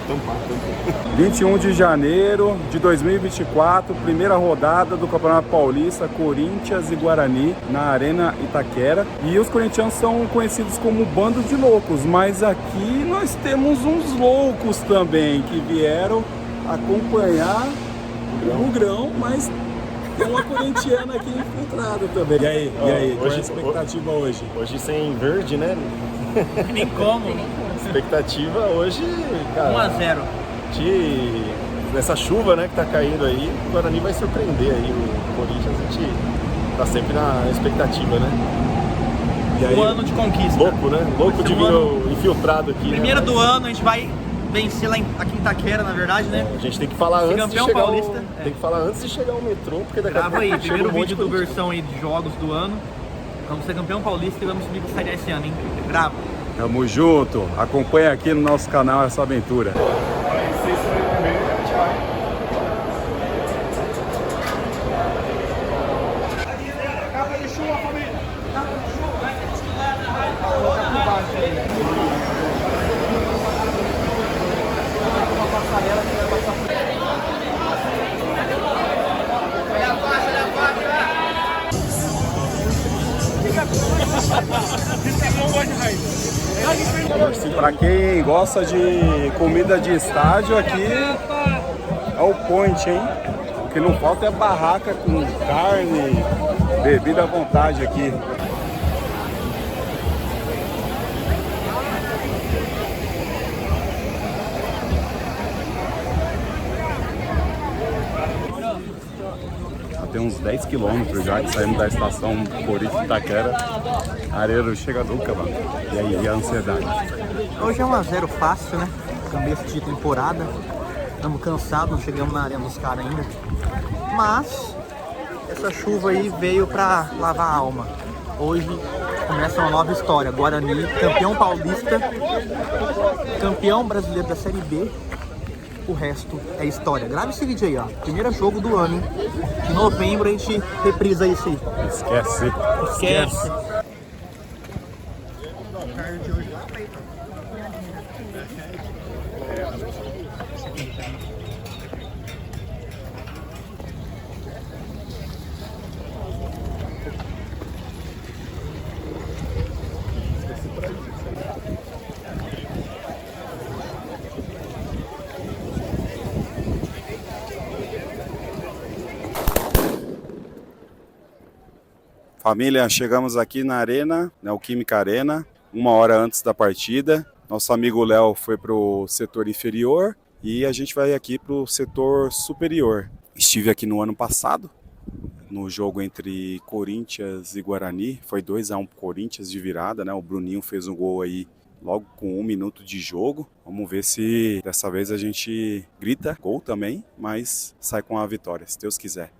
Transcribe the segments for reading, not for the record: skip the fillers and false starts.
tampar. 21 de janeiro de 2024, primeira rodada do Campeonato Paulista, Corinthians e Guarani, na Arena Itaquera. E os corintianos são conhecidos como bando de loucos, mas aqui nós temos uns loucos também, que vieram acompanhar o Grão, mas tem uma corintiana aqui infiltrada também. E aí, qual é a expectativa hoje? Hoje sem verde, né? Nem como. Expectativa hoje, cara. 1-0. Nessa chuva, né, que tá caindo aí, o Guarani vai surpreender aí o Corinthians. A gente tá sempre na expectativa, né? E aí, um ano de conquista. Louco, né? Louco de vir infiltrado aqui. Primeiro, né? do ano, a gente vai vencer lá aqui em Itaquera, na verdade, né? A gente tem que falar antes de chegar paulista. Tem que falar antes de chegar o metrô, porque daqui a pouco aí, primeiro vídeo do Corinthians. versão aí de jogos do ano. Vamos ser campeão paulista e vamos subir pra Série A esse ano, hein? Grava. Tamo junto, acompanha aqui no nosso canal essa aventura. Para quem gosta de comida de estádio, aqui é o point, hein? O que não falta é barraca com carne, bebida à vontade aqui. Tem uns 10 quilômetros já que saímos da estação Corinthians Itaquera. Areiro chega nunca, mano. E aí, e a ansiedade? Hoje é 1-0 fácil, né? Começo de temporada. Estamos cansados, não chegamos na arena dos caras ainda. Mas essa chuva aí veio pra lavar a alma. Hoje começa uma nova história. Guarani, campeão paulista, campeão brasileiro da Série B. O resto é história. Grava esse vídeo aí, ó. Primeiro jogo do ano, hein? De novembro a gente reprisa isso aí. Esquece. Família, chegamos aqui na Arena, Neoquímica Arena, 1 hora antes da partida. Nosso amigo Léo foi para o setor inferior e a gente vai aqui para o setor superior. Estive aqui no ano passado, no jogo entre Corinthians e Guarani. Foi 2-1 pro Corinthians de virada, né? O Bruninho fez um gol aí logo com 1 minuto de jogo. Vamos ver se dessa vez a gente grita gol também, mas sai com a vitória, se Deus quiser.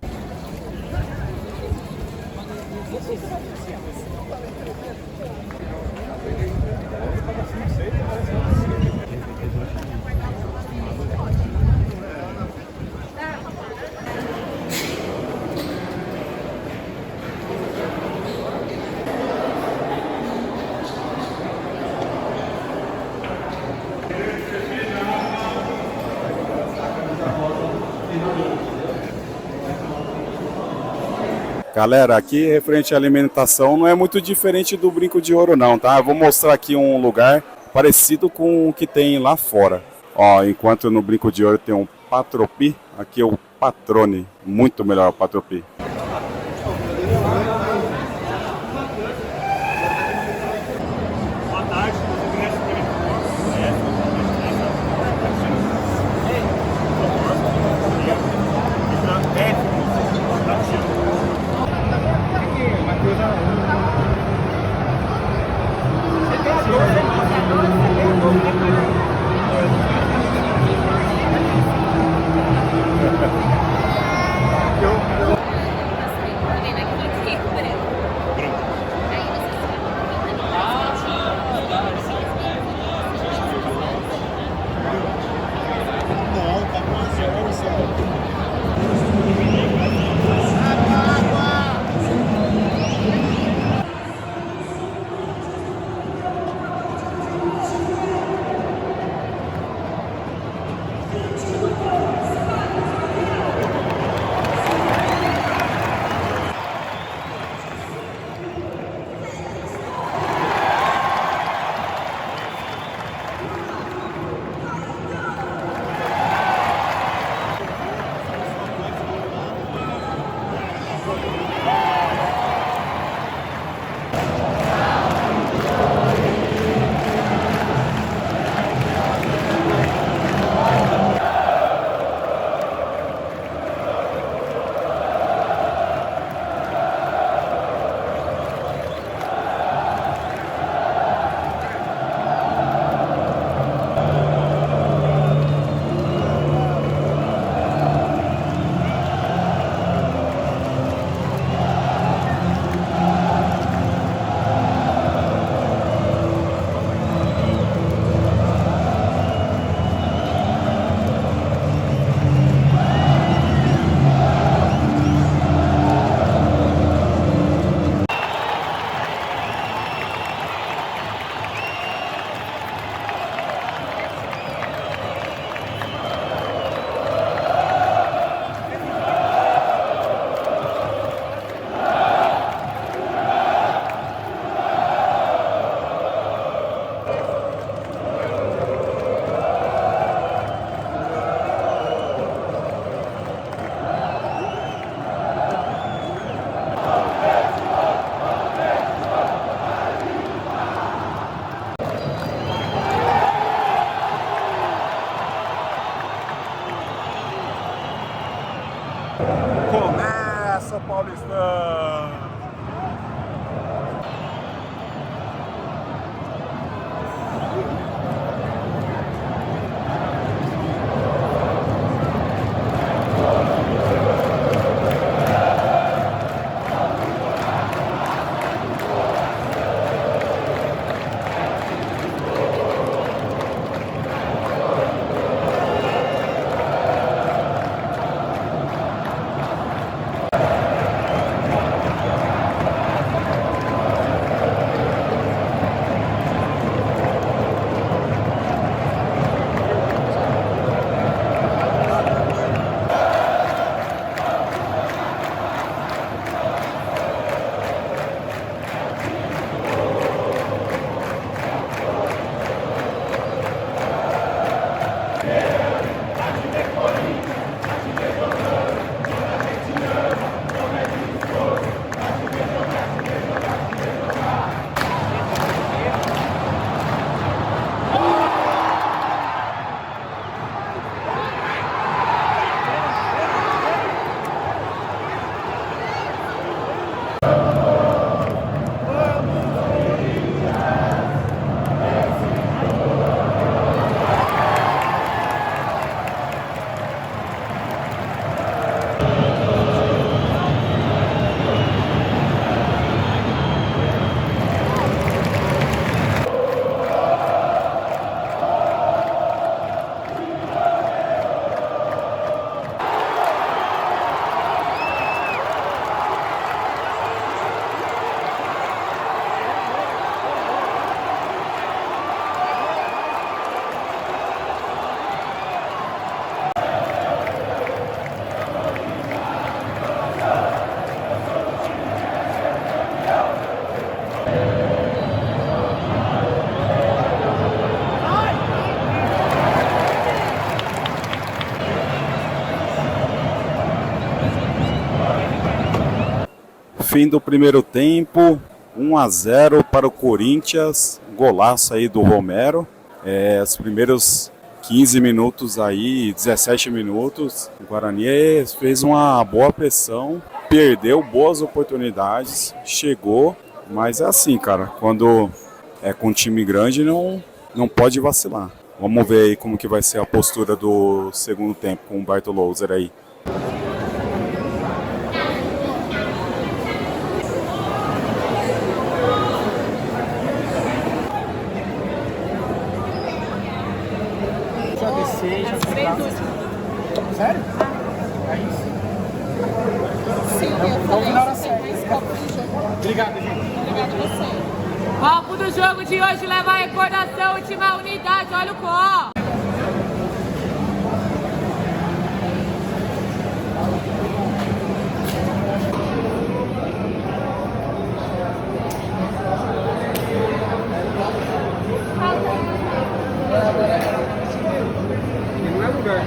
Galera, aqui referente à alimentação não é muito diferente do Brinco de Ouro não, tá? Eu vou mostrar aqui um lugar parecido com o que tem lá fora. Ó, enquanto no Brinco de Ouro tem um Patropi, aqui é o Patrone, muito melhor o Patropi. fim do primeiro tempo, 1-0 para o Corinthians, golaço aí do Romero. Os primeiros 15 minutos aí, 17 minutos, o Guarani fez uma boa pressão, perdeu boas oportunidades, chegou, mas é assim, cara, quando é com um time grande não pode vacilar. Vamos ver aí como que vai ser a postura do segundo tempo com o Bartolozzi aí. Já descer, já ficar. Sério? É isso? Sim, Vamos na hora certa. Obrigado, gente. Obrigado a você. Palco do jogo de hoje leva a recordação, última unidade, olha o có. Não é lugar.